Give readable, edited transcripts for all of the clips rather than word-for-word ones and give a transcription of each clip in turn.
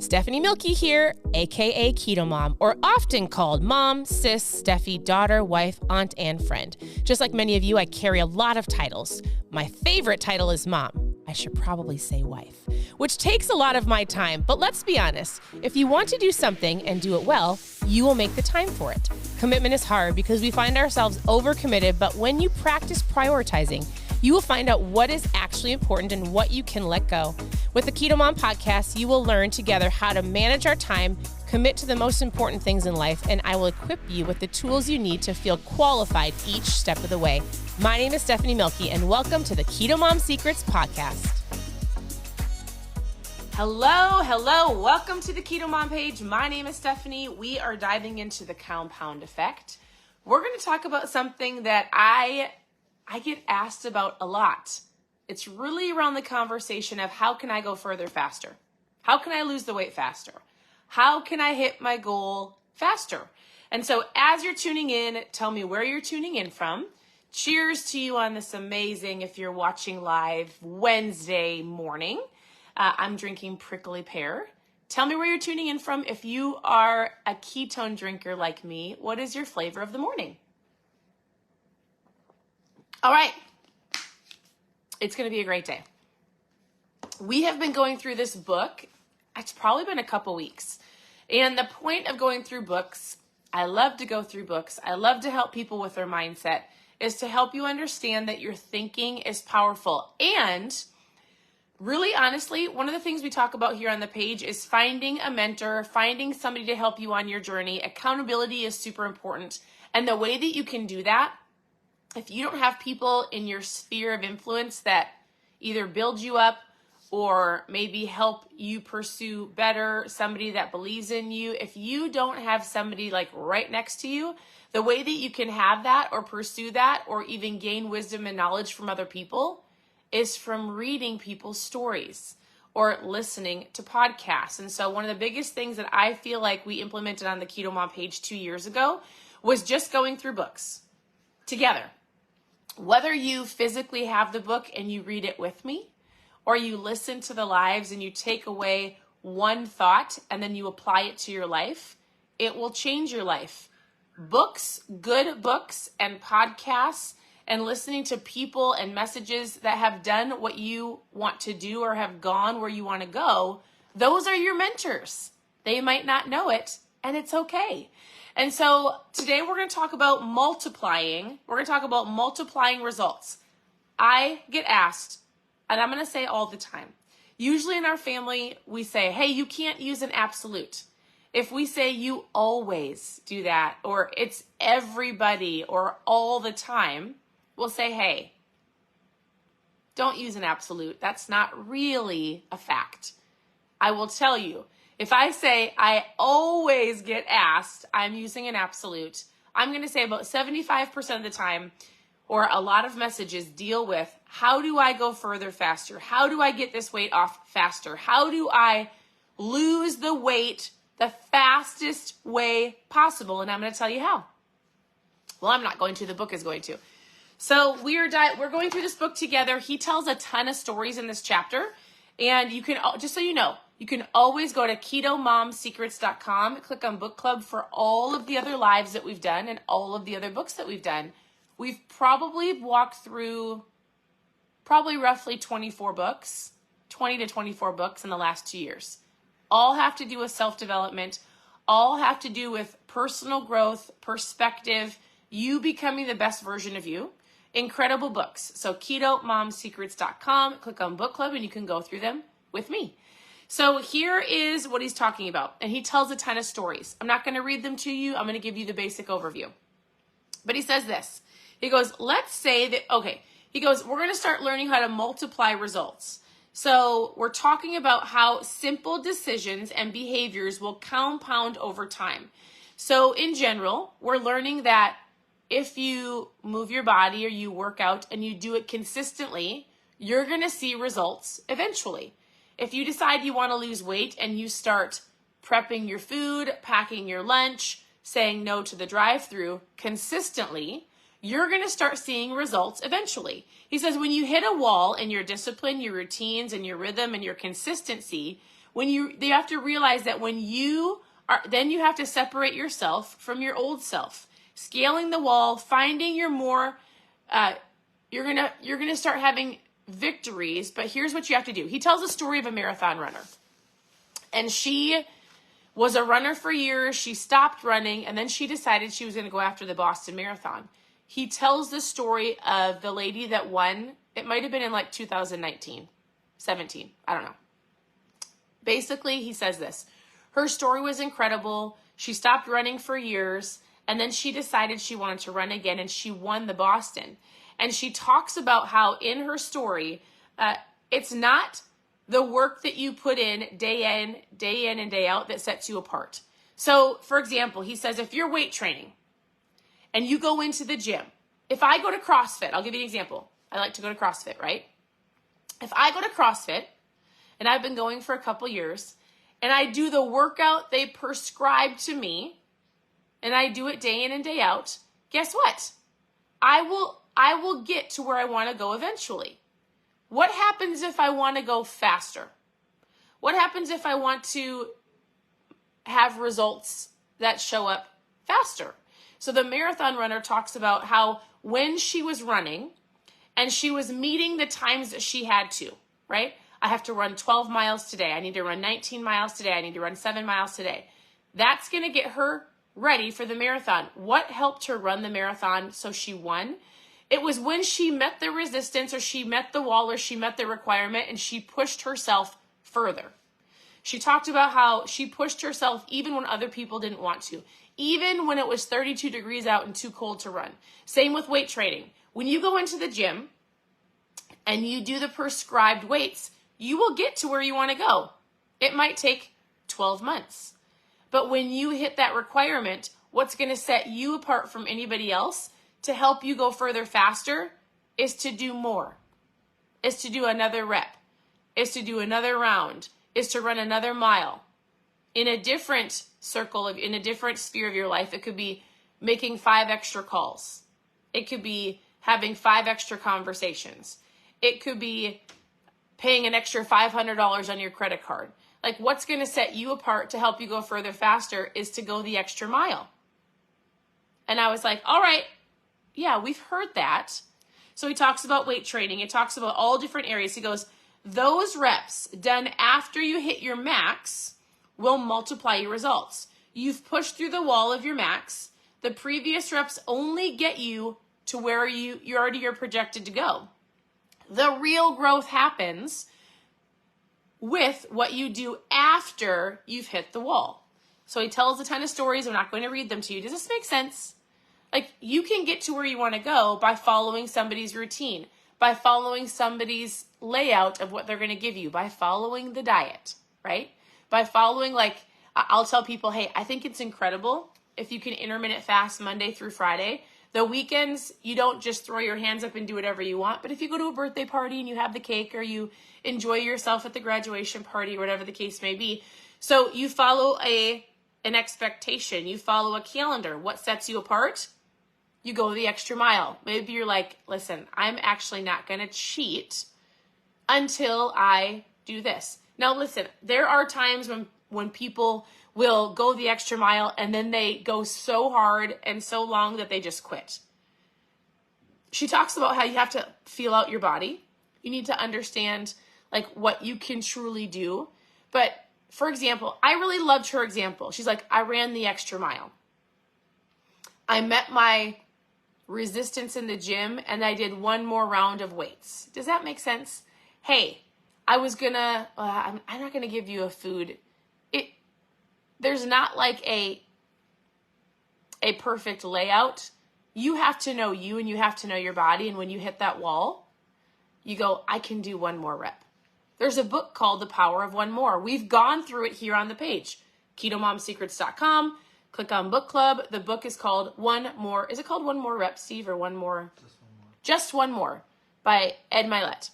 Stephanie Mielke here, aka KetoMom, or often called mom, sis, Steffi, daughter, wife, aunt, and friend. Just like many of you, I carry a lot of titles. My favorite title is mom. I should probably say wife, which takes a lot of my time. But let's be honest, if you want to do something and do it well, you will make the time for it. Commitment is hard because we find ourselves overcommitted, but when you practice prioritizing, you will find out what is actually important and what you can let go. With the KetoMom podcast, you will learn together how to manage our time, commit to the most important things in life, and I will equip you with the tools you need to feel qualified each step of the way. My name is Stephanie Mielke, and welcome to the KetoMom Secrets podcast. Hello, welcome to the KetoMom page. My name is Stephanie. We are diving into the compound effect. We're going to talk about something that I get asked about a lot. It's really around the conversation of how can I go further faster? How can I lose the weight faster? How can I hit my goal faster? And so as you're tuning in, tell me where you're tuning in from. Cheers to you on this amazing, if you're watching live, Wednesday morning. I'm drinking prickly pear. Tell me where you're tuning in from. If you are a ketone drinker like me, what is your flavor of the morning? All right, it's going to be a great day. We have been going through this book. It's probably been a couple weeks. And the point of going through books, I love to go through books. I love to help people with their mindset, is to help you understand that your thinking is powerful. And really, honestly, one of the things we talk about here on the page is finding a mentor, finding somebody to help you on your journey. Accountability is super important. And the way that you can do that, if you don't have people in your sphere of influence that either build you up or maybe help you pursue better, somebody that believes in you, if you don't have somebody like right next to you, the way that you can have that or pursue that or even gain wisdom and knowledge from other people is from reading people's stories or listening to podcasts. And so one of the biggest things that I feel like we implemented on the KetoMom page 2 years ago was just going through books together. Whether you physically have the book and you read it with me, or you listen to the lives and you take away one thought and then you apply it to your life, it will change your life. Books, good books and podcasts, and listening to people and messages that have done what you want to do or have gone where you want to go, those are your mentors. They might not know it, and it's okay. And so today we're going to talk about multiplying. We're going to talk about multiplying results. I get asked, and I'm going to say all the time, usually in our family, we say, hey, you can't use an absolute. If we say you always do that, or it's everybody, or all the time, we'll say, hey, don't use an absolute. That's not really a fact. I will tell you, if I say I always get asked, I'm using an absolute, I'm going to say about 75% of the time, or a lot of messages deal with, how do I go further faster? How do I get this weight off faster? How do I lose the weight the fastest way possible? And I'm going to tell you how. Well, I'm not going to. The book is going to. So we're going through this book together. He tells a ton of stories in this chapter. And you can, just so you know, you can always go to ketomomsecrets.com, click on book club for all of the other lives that we've done and all of the other books that we've done. We've probably walked through roughly 24 books, 20 to 24 books in the last 2 years. All have to do with self-development, all have to do with personal growth, perspective, you becoming the best version of you. Incredible books. So ketomomsecrets.com, click on book club, and you can go through them with me. So here is what he's talking about. And he tells a ton of stories. I'm not going to read them to you. I'm going to give you the basic overview. But he says this. He goes, let's say that, okay. He goes, we're going to start learning how to multiply results. So we're talking about how simple decisions and behaviors will compound over time. So in general, we're learning that if you move your body or you work out and you do it consistently, you're going to see results eventually. If you decide you want to lose weight and you start prepping your food, packing your lunch, saying no to the drive-thru consistently, you're going to start seeing results eventually. He says when you hit a wall in your discipline, your routines, and your rhythm and your consistency, You have to realize that when you are, then you have to separate yourself from your old self. Scaling the wall, finding your more, you're gonna start having victories, but here's what you have to do. He tells a story of a marathon runner. And she was a runner for years. She stopped running, and then she decided she was going to go after the Boston Marathon. He tells the story of the lady that won. It might have been in like 2019, 17. I don't know. Basically, he says this. Her story was incredible. She stopped running for years, and then she decided she wanted to run again, and she won the Boston. And she talks about how in her story, it's not the work that you put in, day in and day out that sets you apart. So, for example, he says, if you're weight training and you go into the gym, if I go to CrossFit, I'll give you an example. I like to go to CrossFit, right? If I go to CrossFit, and I've been going for a couple years, and I do the workout they prescribe to me, and I do it day in and day out, guess what? I will get to where I want to go eventually. What happens if I want to go faster? What happens if I want to have results that show up faster? So the marathon runner talks about how when she was running and she was meeting the times that she had to, right? I have to run 12 miles today. I need to run 19 miles today. I need to run 7 miles today. That's going to get her ready for the marathon. What helped her run the marathon so she won? It was when she met the resistance, or she met the wall, or she met the requirement, and she pushed herself further. She talked about how she pushed herself even when other people didn't want to, even when it was 32 degrees out and too cold to run. Same with weight training. When you go into the gym and you do the prescribed weights, you will get to where you want to go. It might take 12 months. But when you hit that requirement, what's going to set you apart from anybody else to help you go further faster is to do more, is to do another rep, is to do another round, is to run another mile. In a different in a different sphere of your life, it could be making 5 extra calls. It could be having 5 extra conversations. It could be paying an extra $500 on your credit card. Like, what's going to set you apart to help you go further faster is to go the extra mile. And I was like, all right, yeah, we've heard that. So he talks about weight training. He talks about all different areas. He goes, those reps done after you hit your max will multiply your results. You've pushed through the wall of your max. The previous reps only get you to where you're projected to go. The real growth happens with what you do after you've hit the wall. So he tells a ton of stories. I'm not going to read them to you. Does this make sense? Like, you can get to where you want to go by following somebody's routine, by following somebody's layout of what they're going to give you, by following the diet, right? By following, like, I'll tell people, hey, I think it's incredible if you can intermittent fast Monday through Friday. The weekends, you don't just throw your hands up and do whatever you want. But if you go to a birthday party and you have the cake, or you enjoy yourself at the graduation party, or whatever the case may be. So you follow an expectation. You follow a calendar. What sets you apart? You go the extra mile. Maybe you're like, listen, I'm actually not going to cheat until I do this. Now, listen, there are times when people will go the extra mile and then they go so hard and so long that they just quit. She talks about how you have to feel out your body. You need to understand like what you can truly do. But for example, I really loved her example. She's like, I ran the extra mile. I met my resistance in the gym and I did one more round of weights. Does that make sense? Hey, I'm not gonna give you a food. There's not like a perfect layout. You have to know you, and you have to know your body. And when you hit that wall, you go, I can do one more rep. There's a book called The Power of One More. We've gone through it here on the page, ketomomsecrets.com. Click on book club. The book is called One More. Is it called One More Rep, Steve, or One More? Just One More by Ed Mielke.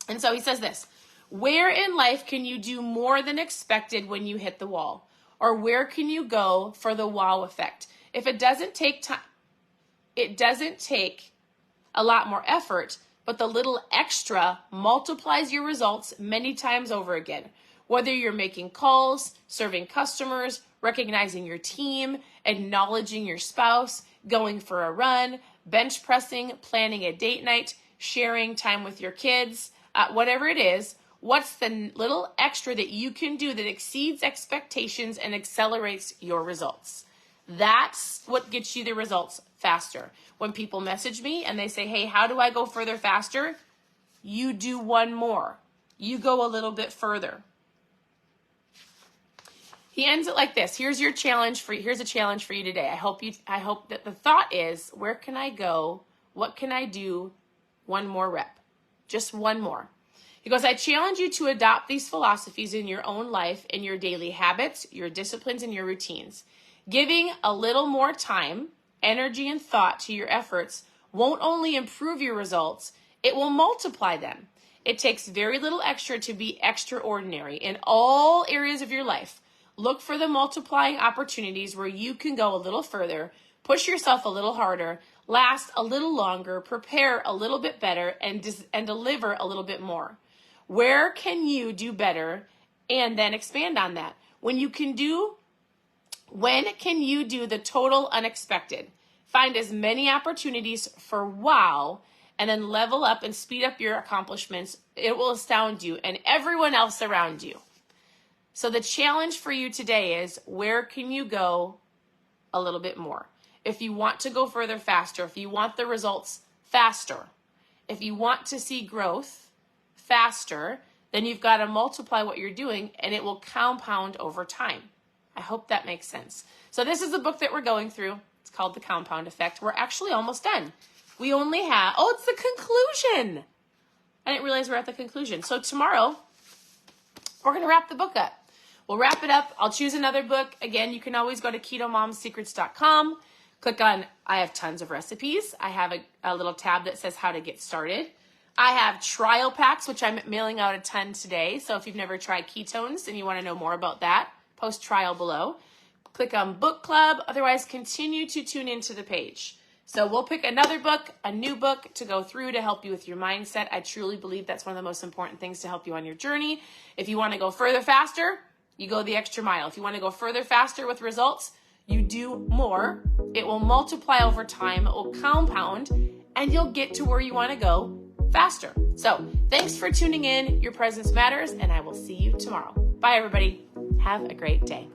And so he says this: where in life can you do more than expected when you hit the wall? Or where can you go for the wow effect? If it doesn't take time, it doesn't take a lot more effort, but the little extra multiplies your results many times over again. Whether you're making calls, serving customers, recognizing your team, acknowledging your spouse, going for a run, bench pressing, planning a date night, sharing time with your kids, whatever it is, what's the little extra that you can do that exceeds expectations and accelerates your results? That's what gets you the results faster. When people message me and they say, hey, how do I go further faster? You do one more. You go a little bit further. He ends it like this. Here's a challenge for you today. I hope that the thought is, where can I go? What can I do? One more rep. Just one more. He goes, I challenge you to adopt these philosophies in your own life, in your daily habits, your disciplines, and your routines. Giving a little more time, energy, and thought to your efforts won't only improve your results, it will multiply them. It takes very little extra to be extraordinary in all areas of your life. Look for the multiplying opportunities where you can go a little further, push yourself a little harder, last a little longer, prepare a little bit better, and deliver a little bit more. Where can you do better? And then expand on that. When can you do the total unexpected? Find as many opportunities for wow, and then level up and speed up your accomplishments. It will astound you and everyone else around you. So the challenge for you today is, where can you go a little bit more? If you want to go further faster, if you want the results faster, if you want to see growth faster, then you've got to multiply what you're doing and it will compound over time. I hope that makes sense. So this is the book that we're going through. It's called The Compound Effect. We're actually almost done. We only have, it's the conclusion. I didn't realize we're at the conclusion. So tomorrow, we're going to wrap the book up. We'll wrap it up. I'll choose another book. Again, you can always go to ketomomsecrets.com. Click on, I have tons of recipes. I have a little tab that says how to get started. I have trial packs, which I'm mailing out a ton today. So if you've never tried ketones and you want to know more about that, post trial below. Click on book club. Otherwise, continue to tune into the page. So we'll pick another book, a new book to go through to help you with your mindset. I truly believe that's one of the most important things to help you on your journey. If you want to go further faster, you go the extra mile. If you want to go further faster with results, you do more. It will multiply over time. It will compound, and you'll get to where you want to go faster. So thanks for tuning in. Your presence matters, and I will see you tomorrow. Bye, everybody. Have a great day.